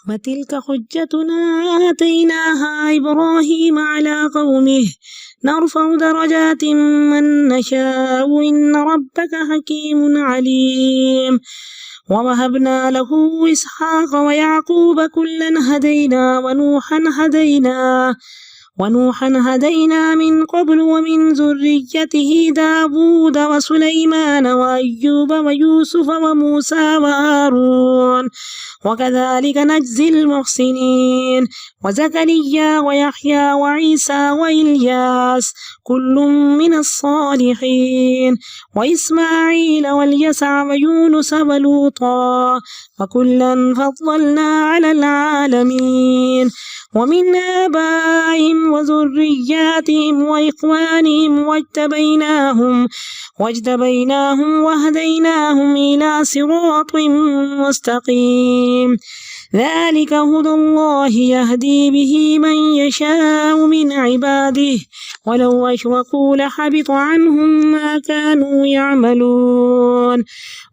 وتلك حجتنا آتيناها إبراهيم على قومه نرفع درجات من نشاء إن ربك حكيم عليم ووهبنا له إسحاق ويعقوب كلا هدينا ونوحا هدينا من قبل ومن ذريته داود وسليمان وأيوب ويوسف وموسى وهارون وكذلك نجزي المحسنين وزكريا ويحيى وعيسى وإلياس كل من الصالحين وإسماعيل واليسع ويونس ولوطا وكلا فضلنا على العالمين ومن آبائهم وذرياتهم وإخوانهم واجتبيناهم وهديناهم إلى صراط مستقيم ذلك هدى الله يهدي به من يشاء من عباده ولو أشركوا لحبط عنهم ما كانوا يعملون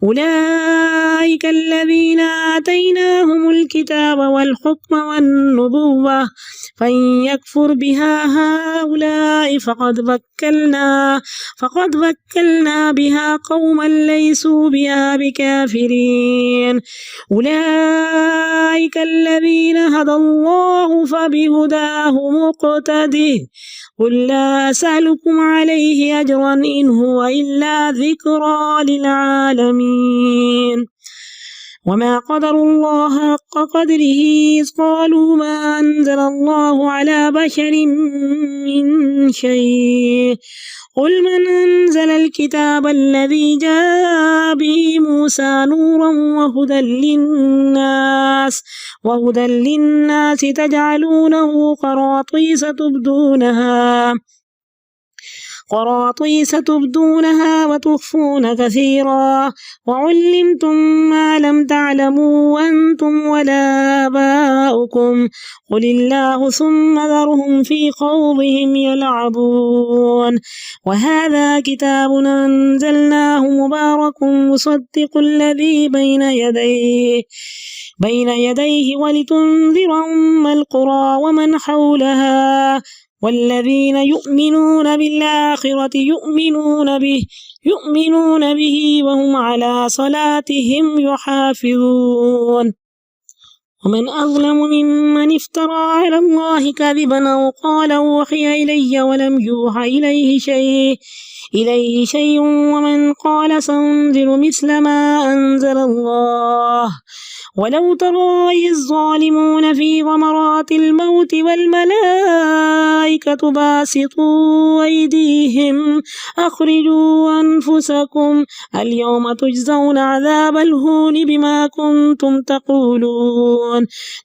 أولئك الذين آتيناهم الكتاب والحكم والنبوة فإن يكفر بها هؤلاء فقد وكلنا بها قوما ليسوا بها بكافرين أولئك الذين هدى الله فبهداه مقتده قل لا أسألكم عليه أجرا إن هو إلا ذكرى للعالمين وما قدروا الله حق قدره إذ قالوا ما أنزل الله على بشر من شيء قل من أنزل الكتاب الذي جاء به موسى نورا وهدى للناس تجعلونه قراطيس تبدونها وتخفون كثيرا وعلمتم ما لم تعلموا أنتم ولا آباؤكم قل الله ثم ذرهم في خوضهم يلعبون وهذا كتاب أنزلناه مبارك مصدق الذي بين يديه ولتنذر أم القرى ومن حولها والذين يؤمنون بالآخرة يؤمنون به وهم على صلاتهم يحافظون ومن أظلم ممن افترى على الله كذبا أو قال أوحي إلي ولم يوحى إليه شيء ومن قال سأنزل مثل ما أنزل الله ولو ترى الظالمون في غمرات الموت والملائكة باسطوا أيديهم أخرجوا أنفسكم اليوم تجزون عذاب الهون بما كنتم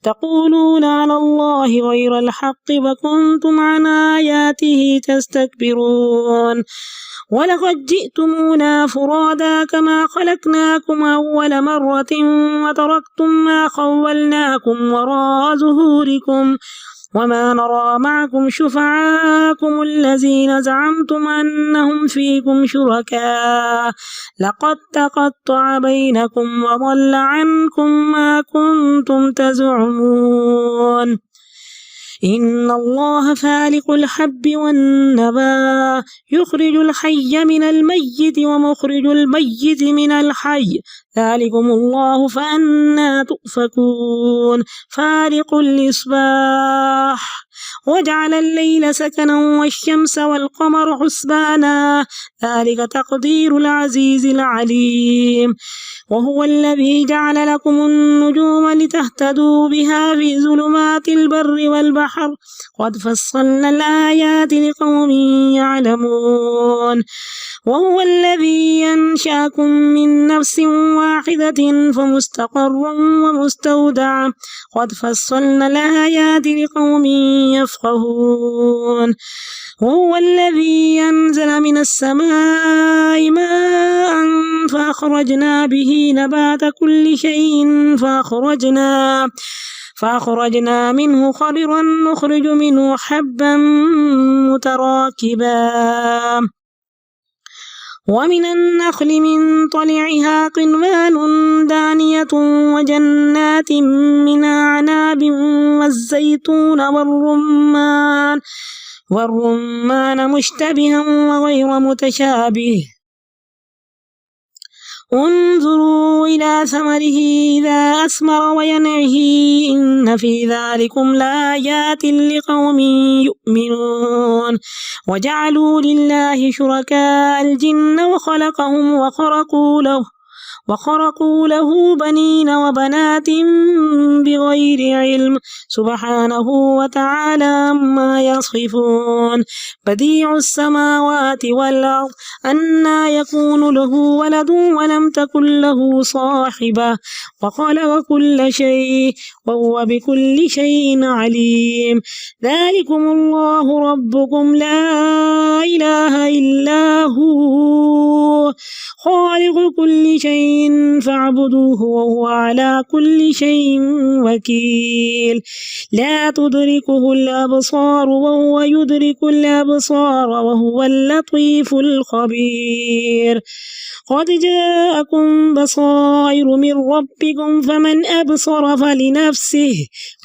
تقولون على الله غير الحق وكنتم عن آياته تستكبرون ولقد جئتمونا فرادا كما خلقناكم أول مرة وتركتم ما خولناكم وراء ظهوركم وما نرى معكم شفعاءكم الذين زعمتم أنهم فيكم شركاء لقد تقطع بينكم وضل عنكم ما كنتم تزعمون إن الله فالق الحب والنوى يخرج الحي من الميت ومخرج الميت من الحي ذلكم الله فأنى تؤفكون فالق الإصباح وجعل الليل سكنا والشمس والقمر حسبانا ذلك تقدير العزيز العليم وهو الذي جعل لكم النجوم لتهتدوا بها في ظلمات البر والبحر قد فصلنا الآيات لقوم يعلمون وهو الذي ينشأكم من نفس واحدة فمستقر ومستودع قد فصلنا الآيات لقوم يفقهون وهو الذي ينزل من السماء ماء فأخرجنا به نبات كل شيء فأخرجنا منه خضرا نخرج منه حبا متراكبا ومن النخل من طلعها قنوان دانية وجنات من أعناب وعنب والزيتون والرمان مشتبها وغير متشابه انظروا إلى ثمره إذا أثمر وينعه إن في ذلكم لآيات لقوم يؤمنون وجعلوا لله شركاء الجن وخلقهم وخرقوا له بنين وبنات بغير علم سبحانه وتعالى عما يصفون بديع السماوات والأرض أنى يكون له ولد ولم تكن له صاحبة وخلق كل شيء وهو بكل شيء عليم ذلكم الله ربكم لا إله إلا هو خالق كل شيء فاعبدوه وهو على كل شيء وكيل لا تدركه الأبصار وهو يدرك الأبصار وهو اللطيف الخبير قد جاءكم بصائر من ربكم فمن أبصر فلنفسه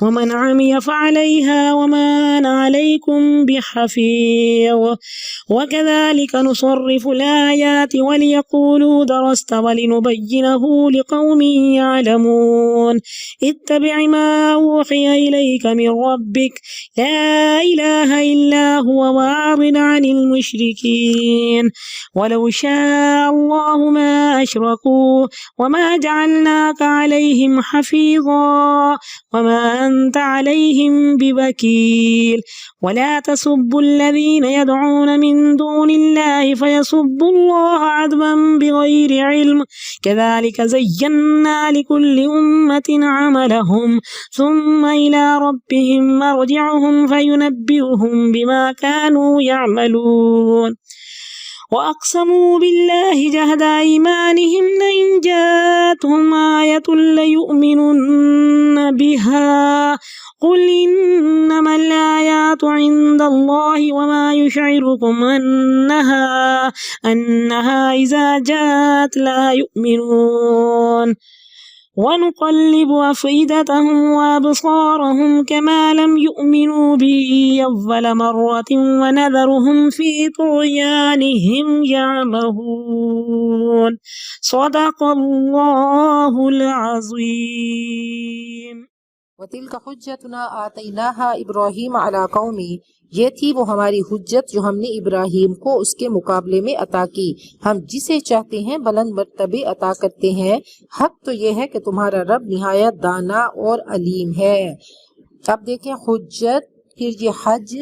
ومن عمي فعليها وما أنا عليكم بحفيظ وكذلك نصرف الآيات وليقولوا درست ولنبينه لقوم يعلمون اتبع ما أوحي إليك من ربك لا إله إلا هو وأعرض عن المشركين ولو شاء الله ما أشركوا وما جعلناك عليهم حفيظا وما أنت عليهم بوكيل ولا تسبوا الذين يدعون من دون الله فيسبوا الله عدوا بغير علم كذلك زينا لكل أمة عملهم ثم إلى ربهم مرجعهم فينبئهم بما كانوا يعملون وأقسموا بالله جهد أيمانهم لئن جاءتهم آية ليؤمنن بها قل إنما الآيات عند الله وما يشعركم أنها إذا جاءت لا يؤمنون ونقلب أفئدتهم وأبصارهم كما لم يؤمنوا به أول مرة ونذرهم في طغيانهم يعمهون صدق الله العظيم وَتِلْكَ حُجَّتُنَا آتَيْنَاهَا إِبْرَاهِيمَ عَلَى قَوْمِهِ یہ تھی وہ ہماری حجت جو ہم نے ابراہیم کو اس کے مقابلے میں عطا کی ہم جسے چاہتے ہیں بلند مرتبے عطا کرتے ہیں حق تو یہ ہے کہ تمہارا رب نہایت دانا اور علیم ہے اب دیکھیں حجت پھر یہ حج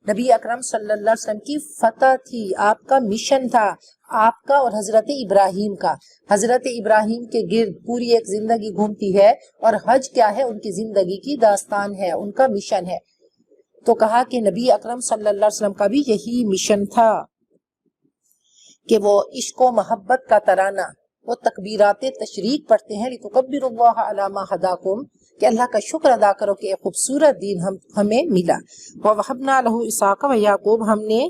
نبی اکرم صلی اللہ علیہ وسلم کی فتح تھی آپ کا مشن تھا آپ کا اور حضرت ابراہیم کا حضرت ابراہیم کے گرد پوری ایک زندگی گھومتی ہے اور حج کیا ہے ان کی زندگی کی داستان ہے ان کا مشن ہے تو کہا کہ نبی اکرم صلی اللہ علیہ وسلم کا بھی یہی مشن تھا کہ وہ عشق و محبت کا ترانہ وہ تکبیرات تشریق پڑھتے ہیں لِتُكَبِّرُوا اللَّهَ عَلَى مَا هَدَاكُمْ کہ اللہ کا شکر ادا کرو کہ ایک خوبصورت دین ہمیں ملا وَوَهَبْنَا لَهُ إِسْحَاقَ وَيَعْقُوبَ ہم نے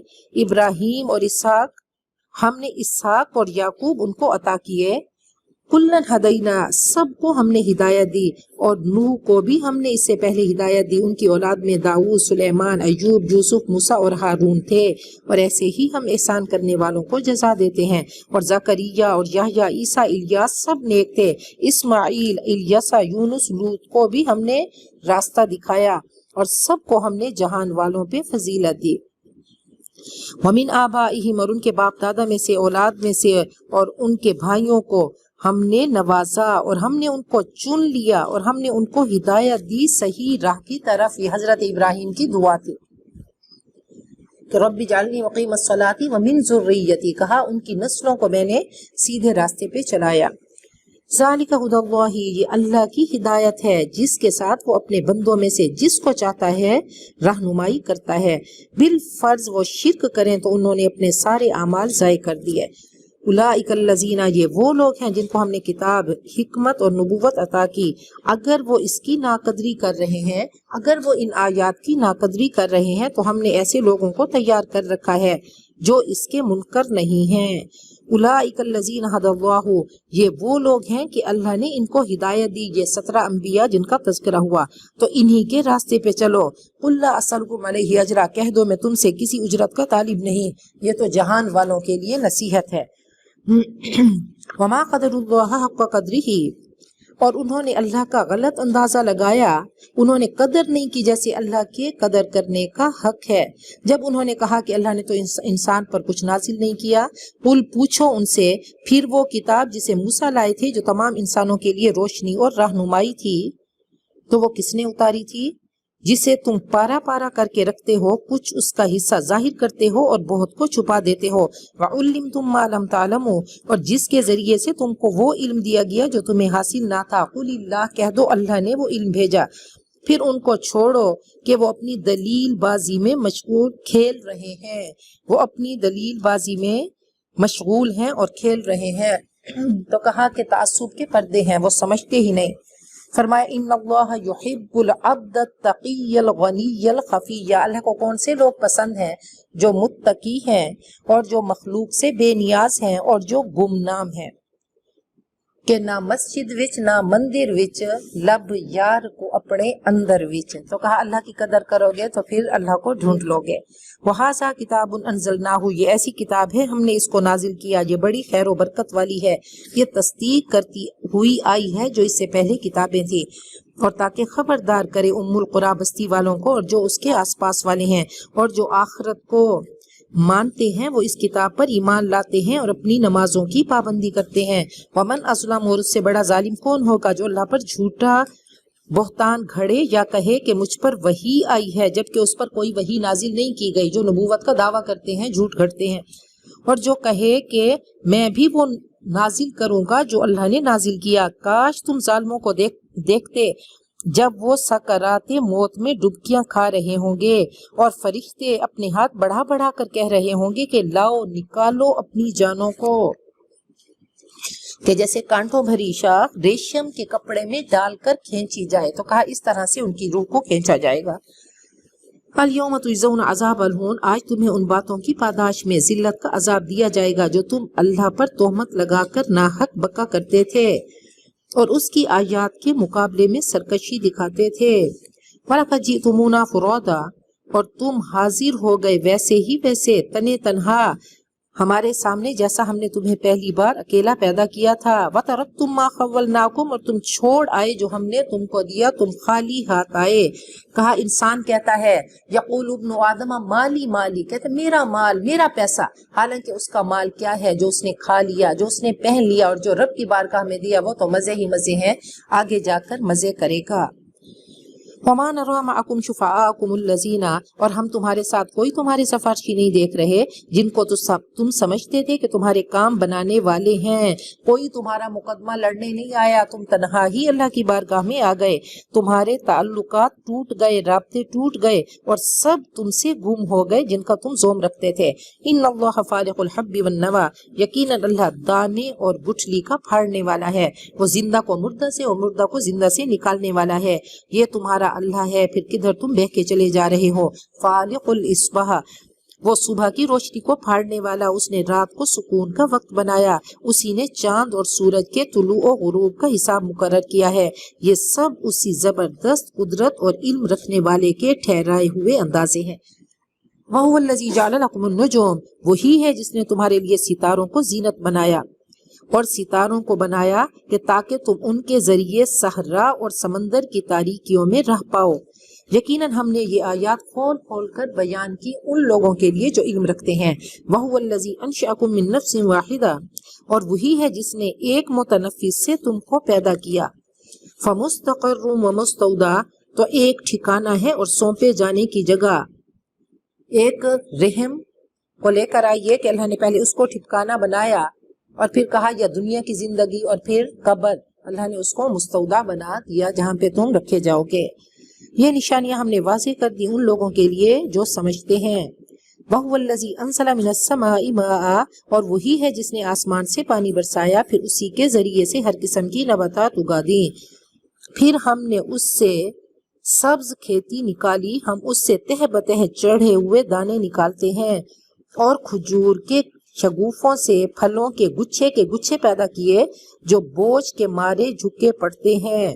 ابراہیم اور اسحاق اور یعقوب ان کو عطا کیے کلن ہدینا سب کو ہم نے ہدایت دی اور نوح کو بھی ہم نے اس سے پہلے ہدایت دی ان کی اولاد میں داؤد سلیمان ایوب یوسف موسیٰ اور ہارون تھے اور ایسے ہی ہم احسان کرنے والوں کو جزا دیتے ہیں اور زکریا اور یحییٰ عیسیٰ الیاس سب نیک تھے اسماعیل الیسع یونس لوط کو بھی ہم نے راستہ دکھایا اور سب کو ہم نے جہان والوں پہ فضیلت دی وَمِنْ آبَائِهِمْ اور ان کے باپ دادا میں سے اولاد میں سے اور ان کے بھائیوں کو ہم نے نوازا اور ہم نے ان کو چن لیا اور ہم نے ان کو ہدایت دی صحیح راہ کی طرف یہ حضرت ابراہیم کی دعا تھی کہ رب اجعلنی مقیم الصلاۃ ومن ذریتی کہا ان کی نسلوں کو میں نے سیدھے راستے پہ چلایا ذالک ھدی اللہ یہ اللہ کی ہدایت ہے جس کے ساتھ وہ اپنے بندوں میں سے جس کو چاہتا ہے رہنمائی کرتا ہے بالفرض وہ شرک کریں تو انہوں نے اپنے سارے اعمال ضائع کر دیے اولئک الذین یہ وہ لوگ ہیں جن کو ہم نے کتاب حکمت اور نبوت عطا کی اگر وہ اس کی ناقدری کر رہے ہیں اگر وہ ان آیات کی ناقدری کر رہے ہیں تو ہم نے ایسے لوگوں کو تیار کر رکھا ہے جو اس کے منکر نہیں ہیں۔ اولئک الذین ھدی اللہ، یہ وہ لوگ ہیں کہ اللہ نے ان کو ہدایت دی، یہ 17 انبیاء جن کا تذکرہ ہوا، تو انہی کے راستے پہ چلو۔ قل لا اسألکم علیہ اجرا، کہہ دو میں تم سے کسی اجرت کا طالب نہیں، یہ تو جہان والوں کے لیے نصیحت ہے۔ وما قدر اللہ حق قدرہ، اور انہوں نے اللہ کا غلط اندازہ لگایا، انہوں نے قدر نہیں کی جیسے اللہ کے قدر کرنے کا حق ہے۔ جب انہوں نے کہا کہ اللہ نے تو انسان پر کچھ نازل نہیں کیا، قل پوچھو ان سے، پھر وہ کتاب جسے موسیٰ لائے تھے جو تمام انسانوں کے لیے روشنی اور رہنمائی تھی، تو وہ کس نے اتاری تھی؟ جسے تم پارا پارا کر کے رکھتے ہو، کچھ اس کا حصہ ظاہر کرتے ہو اور بہت کو چھپا دیتے ہو۔ وَعُلِّمْتُم مَّا لَمْ تَعْلَمُوا، اور جس کے ذریعے سے تم کو وہ علم دیا گیا جو تمہیں حاصل نہ تھا۔ قُلِ اللَّهُ، کہہ دو اللہ نے وہ علم بھیجا۔ پھر ان کو چھوڑو کہ وہ اپنی دلیل بازی میں مشغول کھیل رہے ہیں، وہ اپنی دلیل بازی میں مشغول ہیں اور کھیل رہے ہیں۔ تو کہا کہ تعصب کے پردے ہیں، وہ سمجھتے ہی نہیں۔ فرمایا ان اللہ یحب العبد التقی الغنی الخفی، اللہ کو کون سے لوگ پسند ہیں؟ جو متقی ہیں اور جو مخلوق سے بے نیاز ہیں اور جو گمنام ہیں، کہ نہ مسجد وچ نہ مندر وچ لب یار کو اپنے اندر وچ۔ تو کہا اللہ کی قدر کرو گے تو پھر اللہ کو ڈھونڈ لو گے۔ وَهَذَا كِتَابٌ أَنزَلْنَاهُ، یہ ایسی کتاب ہے ہم نے اس کو نازل کیا، یہ بڑی خیر و برکت والی ہے، یہ تصدیق کرتی ہوئی آئی ہے جو اس سے پہلے کتابیں تھیں، اور تاکہ خبردار کرے ام القریٰ بستی والوں کو اور جو اس کے آس پاس والے ہیں اور جو آخرت کو مانتے ہیں، وہ اس کتاب پر ایمان لاتے ہیں اور اپنی نمازوں کی پابندی کرتے ہیں۔ ومن اسلم، اور اس سے بڑا ظالم کون ہوگا جو اللہ پر جھوٹا بہتان گھڑے یا کہے کہ مجھ پر وحی آئی ہے جبکہ اس پر کوئی وحی نازل نہیں کی گئی، جو نبوت کا دعویٰ کرتے ہیں، جھوٹ گھڑتے ہیں، اور جو کہے کہ میں بھی وہ نازل کروں گا جو اللہ نے نازل کیا۔ کاش تم ظالموں کو دیکھتے جب وہ سکرات موت میں ڈبکیاں کھا رہے ہوں گے اور فرشتے اپنے ہاتھ بڑھا بڑھا کر کہہ رہے ہوں گے کہ لاؤ، نکالو اپنی جانوں کو، کہ جیسے کانٹوں بھری شاخ ریشم کے کپڑے میں ڈال کر کھینچی جائے، تو کہا اس طرح سے ان کی روح کو کھینچا جائے گا۔ الیوم تجزون عذاب الہون، آج تمہیں ان باتوں کی پاداش میں ذلت کا عذاب دیا جائے گا جو تم اللہ پر تہمت لگا کر ناحق بکا کرتے تھے اور اس کی آیات کے مقابلے میں سرکشی دکھاتے تھے۔ وَلَقَدْ جِئْتُمُونَا فُرَادًا، اور تم حاضر ہو گئے ویسے ہی ویسے تنے تنہا ہمارے سامنے جیسا ہم نے تمہیں پہلی بار اکیلا پیدا کیا تھا۔ وَتَرَكْتُم مَّا خَوَّلْنَاكُمْ، اور تم چھوڑ آئے جو ہم نے تم کو دیا، تم خالی ہاتھ آئے۔ کہا انسان کہتا ہے یقول ابن آدم مالی مالی، کہتا میرا مال، میرا پیسہ، حالانکہ اس کا مال کیا ہے؟ جو اس نے کھا لیا، جو اس نے پہن لیا، اور جو رب کی بارگاہ میں دیا وہ تو مزے ہی مزے ہیں، آگے جا کر مزے کرے گا۔ وَمَا نَرَىٰ مَعَكُمْ شُفَعَاءَكُمُ الَّذِينَ، اور ہم تمہارے ساتھ کوئی تمہارے سفارشی نہیں دیکھ رہے جن کو تم سمجھتے تھے کہ تمہارے کام بنانے والے ہیں۔ کوئی تمہارا مقدمہ لڑنے نہیں آیا، تم تنہا ہی اللہ کی بارگاہ میں آ گئے، تمہارے تعلقات ٹوٹ گئے، رابطے ٹوٹ گئے، اور سب تم سے گم ہو گئے جن کا تم زوم رکھتے تھے۔ ان اللہ فالق الحب والنوى، یقیناً اللہ دانے اور گٹھلی کا پھاڑنے والا ہے، وہ زندہ کو مردہ سے اور مردہ کو زندہ سے نکالنے والا ہے۔ یہ تمہارا اللہ ہے، پھر کدھر تم بہہ کے چلے جا رہے ہو۔ فالق الاصباح، وہ صبح کی روشنی کو پھاڑنے والا، اس نے رات کو سکون کا وقت بنایا، اسی نے چاند اور سورج کے طلوع و غروب کا حساب مقرر کیا ہے۔ یہ سب اسی زبردست قدرت اور علم رکھنے والے کے ٹھہرائے ہوئے اندازے ہیں۔ وَهُوَ الَّذِي جَعَلَ لَكُمُ النُّجُومَ، وہی ہے جس نے تمہارے لیے ستاروں کو زینت بنایا، اور ستاروں کو بنایا کہ تاکہ تم ان کے ذریعے صحرا اور سمندر کی تاریکیوں میں رہ پاؤ۔ یقیناً ہم نے یہ آیات کھول کھول کر بیان کی ان لوگوں کے لیے جو علم رکھتے ہیں۔ وَهُوَ الَّذِي أَنشَأَكُم مِّن نَّفْسٍ وَاحِدَةٍ، اور وہی ہے جس نے ایک متنفس سے تم کو پیدا کیا۔ فَمُسْتَقَرٌّ وَمُسْتَوْدَىٰ، تو ایک ٹھکانہ ہے اور سونپے جانے کی جگہ۔ ایک رحم کو لے کر آئیے کہ اللہ نے پہلے اس کو ٹھکانہ بنایا اور پھر کہا یا دنیا کی زندگی، اور پھر قبر، اللہ نے اس کو مستودع بنا دیا جہاں پہ تم رکھے جاؤ گے۔ یہ نشانیاں ہم نے واضح کر دی ان لوگوں کے لیے جو سمجھتے ہیں۔ وَهُوَ الَّذِي أَنزَلَ مِنَ السَّمَاءِ مَاءً، اور وہی ہے جس نے آسمان سے پانی برسایا، پھر اسی کے ذریعے سے ہر قسم کی نباتات اگا دیں، پھر ہم نے اس سے سبز کھیتی نکالی، ہم اس سے تہ بتہ چڑھے ہوئے دانے نکالتے ہیں۔ اور کھجور کے شگوفوں سے پھلوں کے گچھے پیدا کیے جو بوجھ کے مارے جھکے پڑتے ہیں،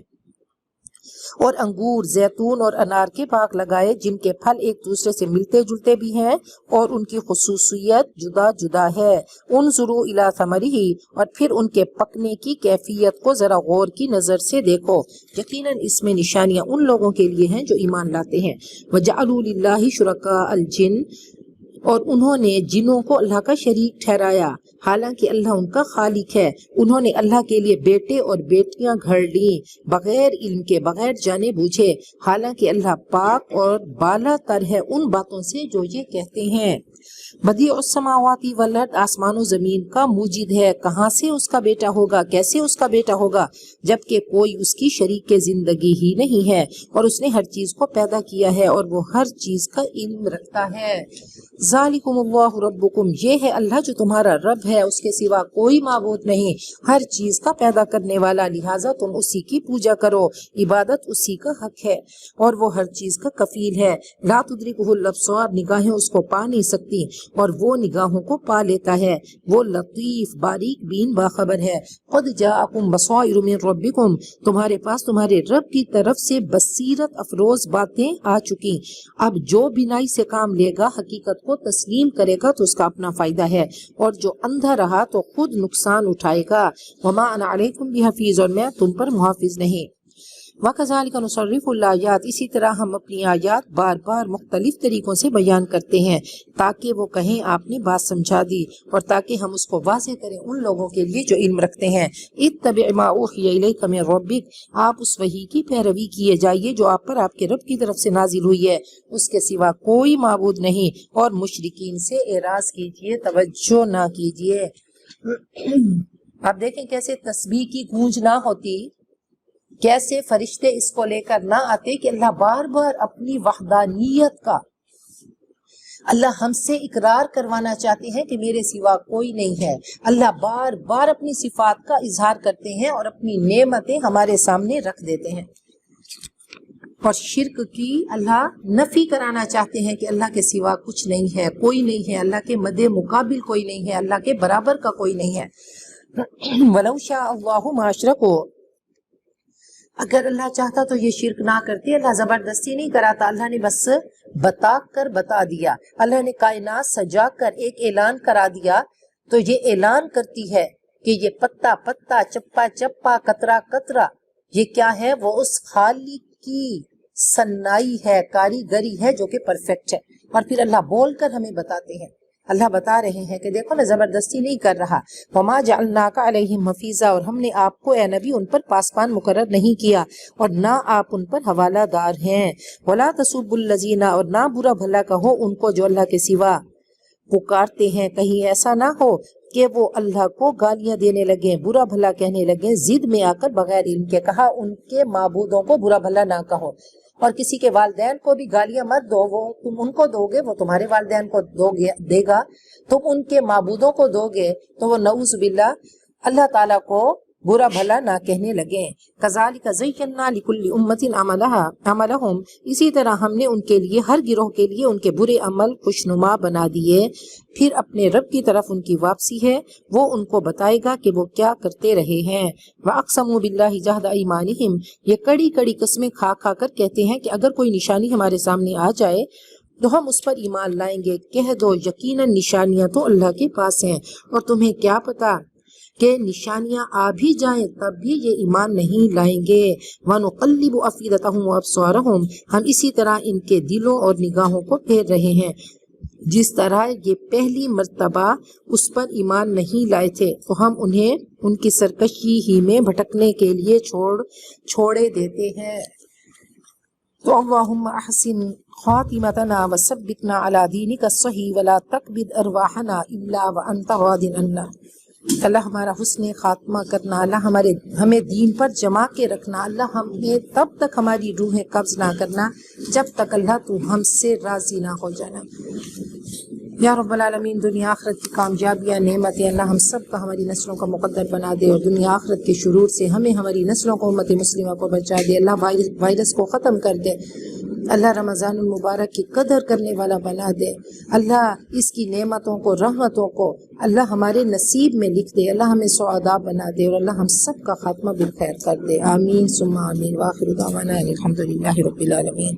اور انگور، زیتون اور انار کے باغ لگائے جن کے پھل ایک دوسرے سے ملتے جلتے بھی ہیں اور ان کی خصوصیت جدا جدا ہے۔ انظروا الی ثمرہ، اور پھر ان کے پکنے کی کیفیت کو ذرا غور کی نظر سے دیکھو، یقیناً اس میں نشانیاں ان لوگوں کے لیے ہیں جو ایمان لاتے ہیں۔ وجعلوا للہ شرکاء الجن، اور انہوں نے جنوں کو اللہ کا شریک ٹھہرایا حالانکہ اللہ ان کا خالق ہے۔ انہوں نے اللہ کے لیے بیٹے اور بیٹیاں گھڑ لیں بغیر علم کے، بغیر جانے بوجھے، حالانکہ اللہ پاک اور بالا تر ہے ان باتوں سے جو یہ کہتے ہیں۔ بدیع السماوات والارض، آسمان و زمین کا موجد ہے، کہاں سے اس کا بیٹا ہوگا، کیسے اس کا بیٹا ہوگا، جبکہ کوئی اس کی شریک زندگی ہی نہیں ہے، اور اس نے ہر چیز کو پیدا کیا ہے اور وہ ہر چیز کا علم رکھتا ہے۔ ذالکم اللہ ربکم، یہ ہے اللہ جو تمہارا رب ہے، اس کے سوا کوئی معبود نہیں، ہر چیز کا پیدا کرنے والا، لہٰذا تم اسی کی پوجا کرو، عبادت اسی کا حق ہے، اور وہ ہر چیز کا کفیل ہے۔ لا تدرکہ الابصار، نگاہیں اس کو پا نہیں سکتی اور وہ نگاہوں کو پا لیتا ہے، وہ لطیف باریک بین باخبر ہے۔ قد جاءکم بصائر من ربکم، تمہارے پاس تمہارے رب کی طرف سے بصیرت افروز باتیں آ چکی۔ اب جو بینائی سے کام لے گا، حقیقت کو تسلیم کرے گا تو اس کا اپنا فائدہ ہے، اور جو اندھا رہا تو خود نقصان اٹھائے گا۔ وما انا علیکم بحفیظ، اور میں تم پر محافظ نہیں۔ وَكَذَلِكَ نُصَرِّفُ الْآيَاتِ، اسی طرح ہم اپنی آیات بار بار مختلف طریقوں سے بیان کرتے ہیں تاکہ وہ کہیں آپ نے بات سمجھا دی، اور تاکہ ہم اس کو واضح کریں ان لوگوں کے لیے جو علم رکھتے ہیں۔ اتَّبِعْ مَا أُوحِیَ إِلَيْکَ مِن رَبِّکَ، آپ اس وحی کی پیروی کیے جائیے جو آپ پر آپ کے رب کی طرف سے نازل ہوئی ہے، اس کے سوا کوئی معبود نہیں، اور مشرکین سے اعراض کیجیے، توجہ نہ کیجیے۔ آپ دیکھیں کیسے تسبیح کی گونج نہ ہوتی، کیسے فرشتے اس کو لے کر نہ آتے کہ اللہ بار بار اپنی وحدانیت کا، اللہ ہم سے اقرار کروانا چاہتے ہیں کہ میرے سوا کوئی نہیں ہے۔ اللہ بار بار اپنی صفات کا اظہار کرتے ہیں اور اپنی نعمتیں ہمارے سامنے رکھ دیتے ہیں، اور شرک کی اللہ نفی کرانا چاہتے ہیں کہ اللہ کے سوا کچھ نہیں ہے، کوئی نہیں ہے، اللہ کے مد مقابل کوئی نہیں ہے، اللہ کے برابر کا کوئی نہیں ہے۔ وَلَوْ شَاءَ اللَّهُ مَا أَشْرَكُوا، اگر اللہ چاہتا تو یہ شرک نہ کرتے، اللہ زبردستی نہیں کراتا، اللہ نے بس بتا کر بتا دیا، اللہ نے کائنات سجا کر ایک اعلان کرا دیا، تو یہ اعلان کرتی ہے کہ یہ پتا پتا، چپا چپا، قطرہ قطرہ، یہ کیا ہے، وہ اس خالق کی صنائی ہے، کاریگری ہے جو کہ پرفیکٹ ہے، اور پھر اللہ بول کر ہمیں بتاتے ہیں، اللہ بتا رہے ہیں کہ دیکھو میں زبردستی نہیں کر رہا۔ وما جعلناک علیہم حفیظا، اور ہم نے آپ کو اے نبی ان پر پاسبان مقرر نہیں کیا، اور نہ آپ ان پر حوالہ دار ہیں۔ ولا تسبوا الذین، اور نہ برا بھلا کہو ان کو جو اللہ کے سوا پکارتے ہیں، کہیں ایسا نہ ہو کہ وہ اللہ کو گالیاں دینے لگیں، برا بھلا کہنے لگیں، ضد میں آ کر بغیر علم کے۔ کہا ان کے معبودوں کو برا بھلا نہ کہو، اور کسی کے والدین کو بھی گالیاں مت دو، وہ تم ان کو دو گے وہ تمہارے والدین کو دے گا، تم ان کے معبودوں کو دو گے تو وہ نعوذ باللہ اللہ تعالیٰ کو برا بھلا نہ کہنے لگیں۔ کذالک زینا لکل امۃ عملہم، اسی طرح ہم نے ان کے لیے، ہر گروہ کے لیے ان کے برے عمل خوشنما بنا دیے، پھر اپنے رب کی طرف ان کی واپسی ہے، وہ ان کو بتائے گا کہ وہ کیا کرتے رہے ہیں۔ وَأَقْسَمُوا بِاللَّهِ جَهْدَ أَيْمَانِهِمْ، یہ کڑی کڑی قسمیں کھا کھا کر کہتے ہیں کہ اگر کوئی نشانی ہمارے سامنے آ جائے تو ہم اس پر ایمان لائیں گے۔ کہہ دو یقیناً نشانیاں تو اللہ کے پاس ہیں، اور تمہیں کیا پتا کہ نشانیاں آ بھی جائیں تب بھی یہ ایمان نہیں لائیں گے۔ وَنُقَلِّبُ أَفْئِدَتَهُمْ وَأَبْصَارَهُمْ، ہم اسی طرح ان کے دلوں اور نگاہوں کو پھیر رہے ہیں جس طرح یہ پہلی مرتبہ اس پر ایمان نہیں لائے تھے، تو ہم انہیں ان کی سرکشی ہی میں بھٹکنے کے لیے چھوڑے دیتے ہیں۔ تو اللہم احسن خاتمتنا وثبتنا علی دینک الصحیح ولا تقبض ارواحنا الا وانت راض عنا، اللہ ہمارا حسن خاتمہ کرنا، اللہ ہمیں دین پر جما کے رکھنا، اللہ ہمیں تب تک ہماری روحیں قبض نہ کرنا جب تک اللہ تو ہم سے راضی نہ ہو جانا۔ یا رب العالمین، دنیا آخرت کی کامیابیاں، نعمتیں اللہ ہم سب کا، ہماری نسلوں کا مقدر بنا دے، اور دنیا آخرت کے شرور سے ہمیں، ہماری نسلوں کو، امت مسلمہ کو بچا دے، اللہ وائرس کو ختم کر دے، اللہ رمضان المبارک کی قدر کرنے والا بنا دے، اللہ اس کی نعمتوں کو، رحمتوں کو اللہ ہمارے نصیب میں لکھ دے، اللہ ہمیں سعداء بنا دے، اور اللہ ہم سب کا خاتمہ بالخیر کر دے، آمین ثم آمین، وآخر دعوانا الحمدللہ رب العالمین۔